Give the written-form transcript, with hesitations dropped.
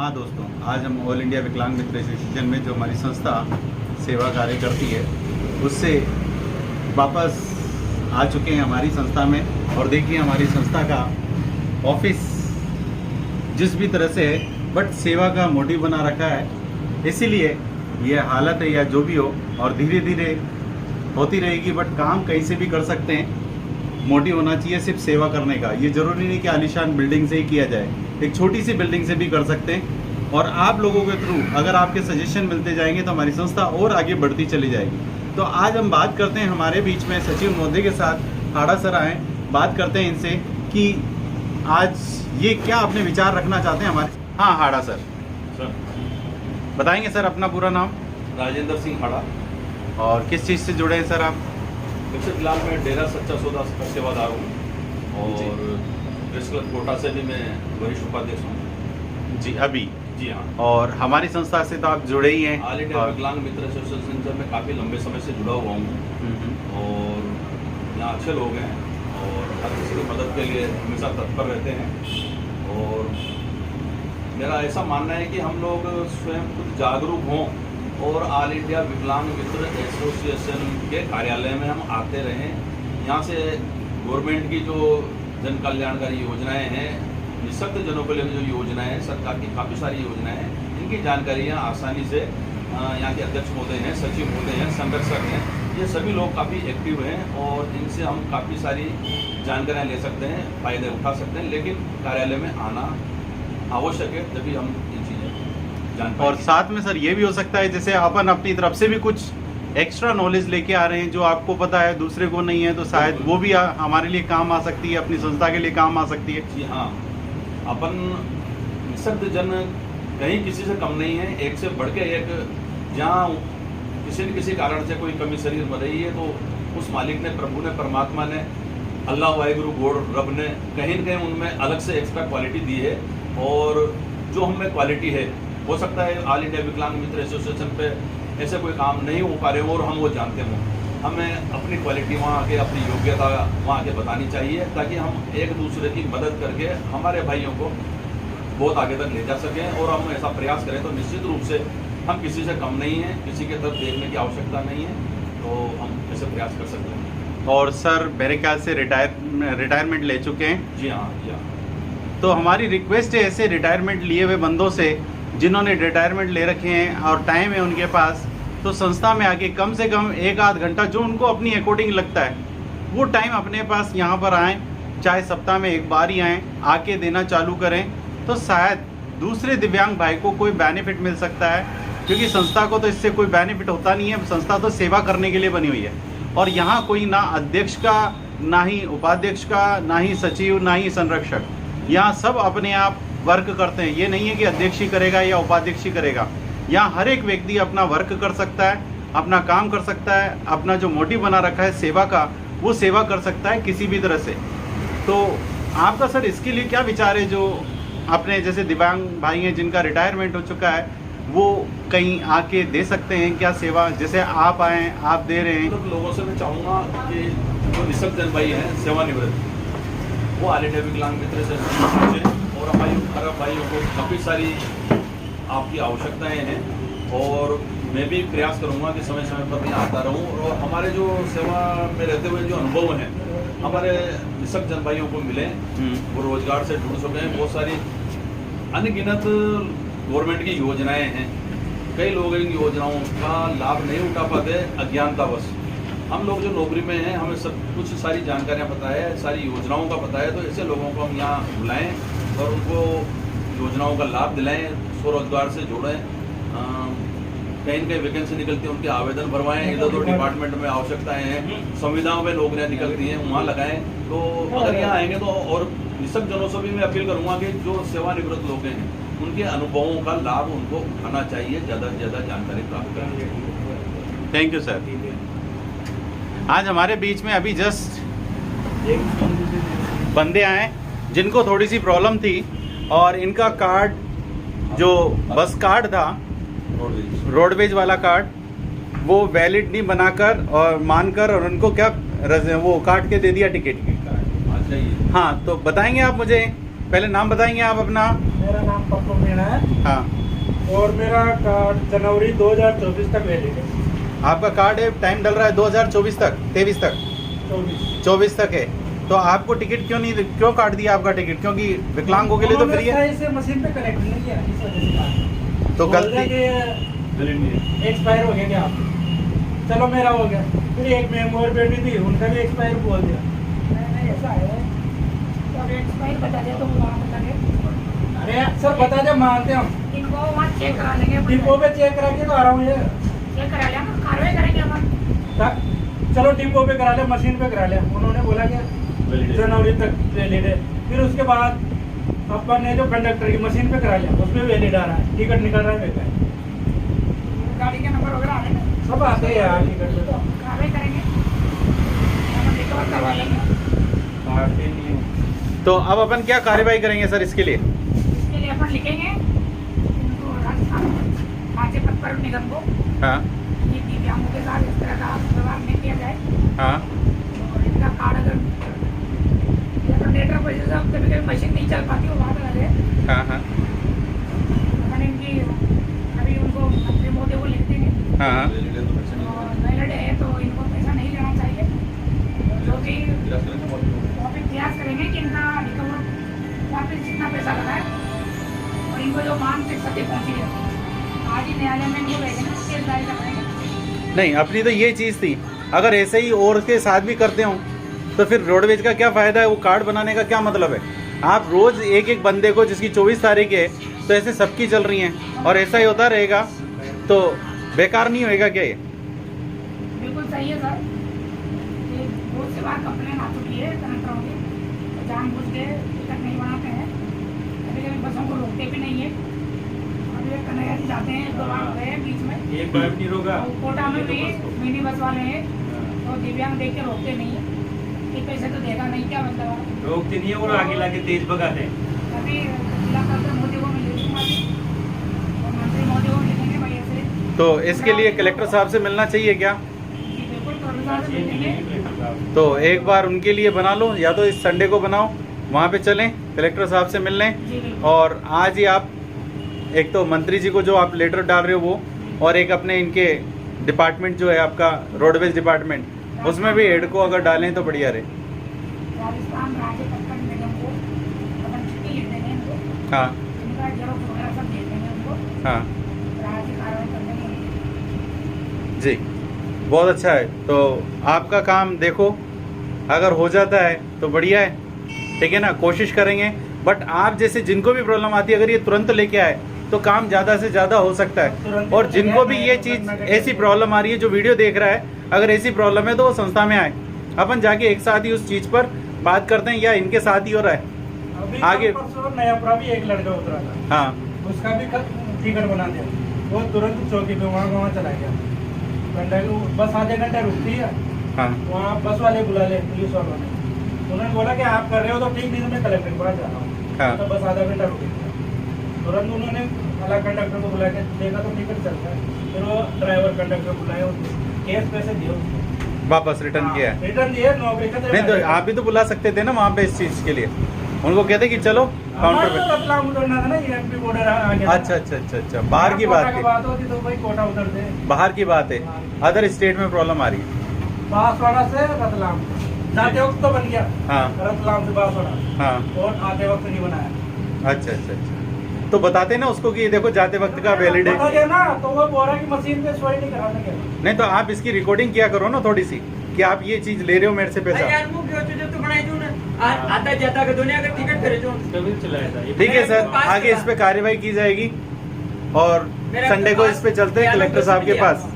हाँ दोस्तों, आज हम ऑल इंडिया विकलांग मित्र एसोसिएशन में जो हमारी संस्था सेवा कार्य करती है उससे वापस आ चुके हैं हमारी संस्था में। और देखिए हमारी संस्था का ऑफिस जिस भी तरह से है बट सेवा का मोटिव बना रखा है, इसीलिए ये हालत है या जो भी हो, और धीरे धीरे होती रहेगी। बट काम कहीं से भी कर सकते हैं, मोटिव होना चाहिए सिर्फ सेवा करने का। ये जरूरी नहीं कि आलीशान बिल्डिंग से ही किया जाए, एक छोटी सी बिल्डिंग से भी कर सकते हैं। और आप लोगों के थ्रू अगर आपके सजेशन मिलते जाएंगे तो हमारी संस्था और आगे बढ़ती चली जाएगी। तो आज हम बात करते हैं, हमारे बीच में सचिव महोदय के साथ हाड़ा सर आए, बात करते हैं इनसे कि आज ये क्या अपने विचार रखना चाहते हैं हमारे। हाँ हाड़ा सर बताएंगे सर अपना पूरा नाम। राजेंद्र सिंह हाड़ा। और किस चीज़ से जुड़े हैं सर आप? वैसे फिलहाल मैं डेरा सच्चा सौदा का सेवादार हूँ और प्रेस क्लब कोटा से भी मैं वरिष्ठ उपाध्यक्ष हूँ। जी अभी? जी हाँ। और हमारी संस्था से तो आप जुड़े ही हैं। ऑल इंडिया विकलांग मित्र एसोसिएशन से मैं काफ़ी लंबे समय से जुड़ा हुआ हूँ और यहाँ अच्छे लोग हैं और हर किसी की मदद के लिए हमेशा तत्पर रहते हैं। और मेरा ऐसा मानना है कि हम लोग स्वयं खुद जागरूक हों और ऑल इंडिया विकलांग मित्र एसोसिएशन के कार्यालय में हम आते रहें। यहाँ से गवर्नमेंट की जो जन कल्याणकारी योजनाएं हैं, निःशक्त जनों के लिए जो योजनाएं हैं, सरकार की काफ़ी सारी योजनाएं हैं, इनकी जानकारियाँ आसानी से यहाँ के अध्यक्ष महोदय हैं, सचिव महोदय हैं, संरक्षक हैं, ये सभी लोग काफ़ी एक्टिव हैं और इनसे हम काफ़ी सारी जानकारियाँ ले सकते हैं, फ़ायदे उठा सकते हैं। लेकिन कार्यालय में आना आवश्यक है, तभी हम इन चीज़ें जान पाएंगे। और साथ में सर ये भी हो सकता है जैसे अपन अपनी तरफ से भी कुछ एक्स्ट्रा नॉलेज लेके आ रहे हैं जो आपको पता है दूसरे को नहीं है, तो शायद वो भी हमारे लिए काम आ सकती है, अपनी संस्था के लिए काम आ सकती है। जी हाँ, अपन निःशक्त जन कहीं किसी से कम नहीं है, एक से बढ़ के एक। जहाँ किसी न किसी कारण से कोई कमी शरीर में रही है तो उस मालिक ने, प्रभु ने, परमात्मा ने, अल्लाह वाहिगुरु गॉड रब ने कहीं न कहीं उनमें अलग से एक्स्ट्रा क्वालिटी दी है। और जो हमें क्वालिटी है, हो सकता है ऑल इंडिया विकलांग मित्र एसोसिएशन पे ऐसे कोई काम नहीं हो पा रहे हो और हम वो जानते हों। हमें अपनी क्वालिटी वहाँ आके, अपनी योग्यता वहाँ आके बतानी चाहिए ताकि हम एक दूसरे की मदद करके हमारे भाइयों को बहुत आगे तक ले जा सकें। और हम ऐसा प्रयास करें तो निश्चित रूप से हम किसी से कम नहीं हैं, किसी के तरफ देखने की आवश्यकता नहीं है, तो हम ऐसे प्रयास कर सकते हैं। और सर मेरे ख्याल से रिटायरमेंट ले चुके हैं। जी हाँ, जी हाँ। तो हमारी रिक्वेस्ट है ऐसे रिटायरमेंट लिए हुए बंदों से जिन्होंने रिटायरमेंट ले रखे हैं और टाइम है उनके पास, तो संस्था में आके कम से कम 1-8 घंटा जो उनको अपनी अकॉर्डिंग लगता है वो टाइम अपने पास यहाँ पर आएँ, चाहे सप्ताह में एक बार ही आएँ, आके देना चालू करें तो शायद दूसरे दिव्यांग भाई को कोई बेनिफिट मिल सकता है। क्योंकि संस्था को तो इससे कोई बेनिफिट होता नहीं है, संस्था तो सेवा करने के लिए बनी हुई है। और यहाँ कोई ना अध्यक्ष का, ना ही उपाध्यक्ष का, ना ही सचिव, ना ही संरक्षक, यहाँ सब अपने आप वर्क करते हैं। ये नहीं है कि अध्यक्ष ही करेगा या उपाध्यक्ष ही करेगा, यहाँ हर एक व्यक्ति अपना वर्क कर सकता है, अपना काम कर सकता है, अपना जो मोटिव बना रखा है सेवा का, वो सेवा कर सकता है किसी भी तरह से। तो आपका सर इसके लिए क्या विचार है? जो अपने जैसे दिव्यांग भाई हैं जिनका रिटायरमेंट हो चुका है, वो कहीं आके दे सकते हैं क्या सेवा? जैसे आप आए, आप दे रहे हैं। तो लोगों से मैं चाहूँगा कि जो निःशक्त जन भाई हैं, सेवानिवृत्त, वो ऑल इंडिया विकलांग मित्र से और हमारे भाइयों को काफ़ी सारी आपकी आवश्यकताएं हैं और मैं भी प्रयास करूंगा कि समय समय पर यहाँ आता रहूं। और हमारे जो सेवा में रहते हुए जो अनुभव हैं हमारे निःशक्त जन भाइयों को मिले, वो रोजगार से जुड़ सके हैं। बहुत सारी अनगिनत गवर्नमेंट की योजनाएं हैं, कई लोग इन योजनाओं का लाभ नहीं उठा पाते अज्ञानतावश। हम लोग जो नौकरी में हैं, हमें सब कुछ सारी जानकारियाँ पता है, सारी योजनाओं का पता है, तो ऐसे लोगों को हम यहाँ बुलाएं और उनको योजनाओं का लाभ दिलाएं, स्वरोजगार से जोड़ें। कहीं कहीं वैकेंसी निकलती है, उनके आवेदन भरवाएं। इधर उधर डिपार्टमेंट में आवश्यकताएं हैं, संविदाओं में नौकरियाँ निकलती हैं, वहाँ लगाएं। तो अगर यहाँ आएंगे तो, और निःशक्त जनों से भी मैं अपील करूँगा कि जो सेवानिवृत्त लोग हैं उनके अनुभवों का लाभ उनको उठाना चाहिए, ज़्यादा से ज़्यादा जानकारी प्राप्त करनी चाहिए। Thank you sir. आज हमारे बीच में अभी जस्ट बंदे आए जिनको थोड़ी सी प्रॉब्लम थी और इनका कार्ड, जो बस कार्ड था, रोडवेज वाला कार्ड, वो वैलिड नहीं बनाकर और मानकर और उनको क्या वो काट के दे दिया टिकट। हाँ, तो बताएंगे आप मुझे, पहले नाम बताएंगे आप अपना? मेरा नाम पप्पू मीणा लेना है। हाँ, और मेरा कार्ड जनवरी 2024 तक वैलिड है। आपका कार्ड है, टाइम डल रहा है 2024 तक, 23 तक, 24 तक है। तो आपको टिकट क्यों काट दिया आपका टिकट? क्योंकि विकलांगों के लिए तो फ्री है। इसे मशीन पे कनेक्ट नहीं किया, इस वजह से काटा। तो गलती एक्सपायर हो गया क्या? चलो मेरा हो गया, फिर एक मेम और बेटी थी, उनका भी एक्सपायर बोल दिया। नहीं ऐसा है, तो एक्सपायर बता दे तो वो वहाँ बता दे। अरे सर बता दे, मानते हम, इनको वहाँ चेक करा लेंगे। डिपो पे चेक करा के तो आ रहा हूँ ये। चेक करा लिया ना, कार्रवाई करेंगे अपन। चलो डिपो पे करा लिया, मशीन पे करा लिया, उन्होंने बोला कि जनवरी तक वैलिड है। फिर उसके बाद अपन ने जो कंडक्टर की मशीन पे करा लिया, उसमें वैलिड आ रहा है, टिकट निकल रहा है बेकार। गाड़ी के नंबर वगैरह आ रहे हैं, सब आते हैं यार टिकट पे। तो कार्रवाई करेंगे, अपन रिकवर करवा लेंगे। तो अब अपन क्या कार्यवाही करेंगे सर इसके लिए? इसके लिए अपन लिखेंगे इनको राजस्थान राज्य पथ परिवहन निगम को, हाँ ये दिव्यांगों के साथ इस तरह का व्यवहार नहीं किया जाए। हाँ और इनका कार्ड अगर जनरेटर पर जैसे कभी कभी मशीन नहीं चल पाती, वो बात अलग है। हाँ हाँ अपन इनकी अभी उनको मंत्री मोदी को लिख देंगे, हाँ हाँ और वैलिड है तो इनको पैसा नहीं लेना चाहिए, जो कि वापिस प्रयास करेंगे कि इनका रिकवर वापिस जितना पैसा लगा है, और इनको जो मानसिक क्षति पहुंची है आज ही न्यायालय में इनको भेजेंगे, केस दायर करवाएंगे। नहीं, अपनी तो ये चीज़ थी, अगर ऐसे ही और के साथ भी करते हो तो फिर रोडवेज का क्या फ़ायदा है? वो कार्ड बनाने का क्या मतलब है? आप रोज़ एक एक बंदे को, जिसकी 24 तारीख है, तो ऐसे सबकी चल रही हैं और ऐसा ही होता रहेगा तो बेकार नहीं होएगा क्या ये? बिल्कुल सही है सर, ये बहुत से बार कंप्लेन आ चुकी है कंडक्टरों की, तो जानबूझ के टिकट नहीं बनाते हैं, कभी कभी बसों को रोकते भी नहीं है। अभी एक कन्हैया जी जाते हैं, 2 बार हो गए हैं बीच में, एक बार नहीं रोका। तो कोटा में भी मिनी बस वाले हैं, तो दिव्यांग देख के रोकते नहीं है कि पैसे तो देगा नहीं, क्या मतलब है? रोकते नहीं है और आगे लाके तेज भगाते हैं। अभी जिला कलेक्टर मोदी को मैं लिखूंगा भी, और मंत्री मोदी को लिखेंगे भैया से। तो इसके लिए कलेक्टर साहब से मिलना चाहिए क्या? जी बिल्कुल, कलेक्टर से मिलेंगे। तो एक बार उनके लिए बना लो, या तो इस संडे को बनाओ, वहाँ पे चलें, कलेक्टर साहब से मिल लें। जी बिल्कुल। और आज ही आप एक तो मंत्री जी को जो आप लेटर डाल रहे हो वो, और एक अपने इनके डिपार्टमेंट जो है आपका रोडवेज डिपार्टमेंट, उसमें भी हेड को अगर डालें तो बढ़िया रहे। राजस्थान राज्य पथ परिवहन निगम को अपन चिट्ठी लिख देंगे इनको, हाँ इनका जेरॉक्स वगैरह सब दे देंगे उनको, हाँ राज्य कार्रवाई कर देंगे। जी, बहुत अच्छा है। तो आपका काम देखो, अगर हो जाता है तो बढ़िया है, ठीक है ना, कोशिश करेंगे। बट आप जैसे जिनको भी प्रॉब्लम आती है, अगर ये तुरंत लेके आए तो काम ज़्यादा से ज़्यादा हो सकता है। और जिनको भी ये चीज़ ऐसी प्रॉब्लम आ रही है, जो वीडियो देख रहा है, अगर ऐसी प्रॉब्लम है तो वो संस्था में आए, अपन जाके एक साथ ही उस चीज़ पर बात करते हैं, या इनके साथ ही हो रहा है अभी आगे। परसों नया भी एक लड़का उतरा था, हाँ उसका भी टिकट बना दिया, वो तुरंत चौकी पे वहाँ चला गया। कंडक्टर बस आधे घंटे रुकती है, हाँ वहाँ बस वाले बुला ले, पुलिस वालों ने, उन्होंने बोला कि आप कर रहे हो तो ठीक, नहीं मैं कलेक्टर के पास जा रहा हूँ। हाँ। तो बस आधा घंटा रुकी, तुरंत उन्होंने अलग कंडक्टर को बुला के देखा तो टिकट चलता है, फिर वो ड्राइवर कंडक्टर बुलाया, केस पैसे दिए उसको, वापस रिटर्न किया है। रिटर्न दिए, नौकरी का नहीं तो आप भी तो बुला सकते थे ना वहाँ पे इस चीज़ के लिए, उनको कहते कि चलो काउंटर पे। रतलाम उतरना था ना, ये एमपी बॉर्डर आगे था। अच्छा अच्छा अच्छा अच्छा, बाहर की बात है, बात होती तो भाई कोटा उतरते, बाहर की बात है, अदर स्टेट में प्रॉब्लम आ रही है। बांसवाड़ा से रतलाम जाते वक्त तो बन गया, हाँ रतलाम से बांसवाड़ा, हाँ और आते वक्त नहीं बनाया। अच्छा अच्छा अच्छा, तो बताते ना उसको कि देखो जाते वक्त का वैलिड बता है। दिया ना, तो वो बोल रहा है कि मशीन पे सोई नहीं कराने के। नहीं तो आप इसकी रिकॉर्डिंग किया करो ना थोड़ी सी, कि आप ये चीज ले रहे हो मेरे से पैसा। आता जाता का दुनिया का टिकट करे जो ठीक है सर, आगे इस पे कार्यवाही की जाएगी, और संडे को इस पे चलते हैं कलेक्टर साहब के पास।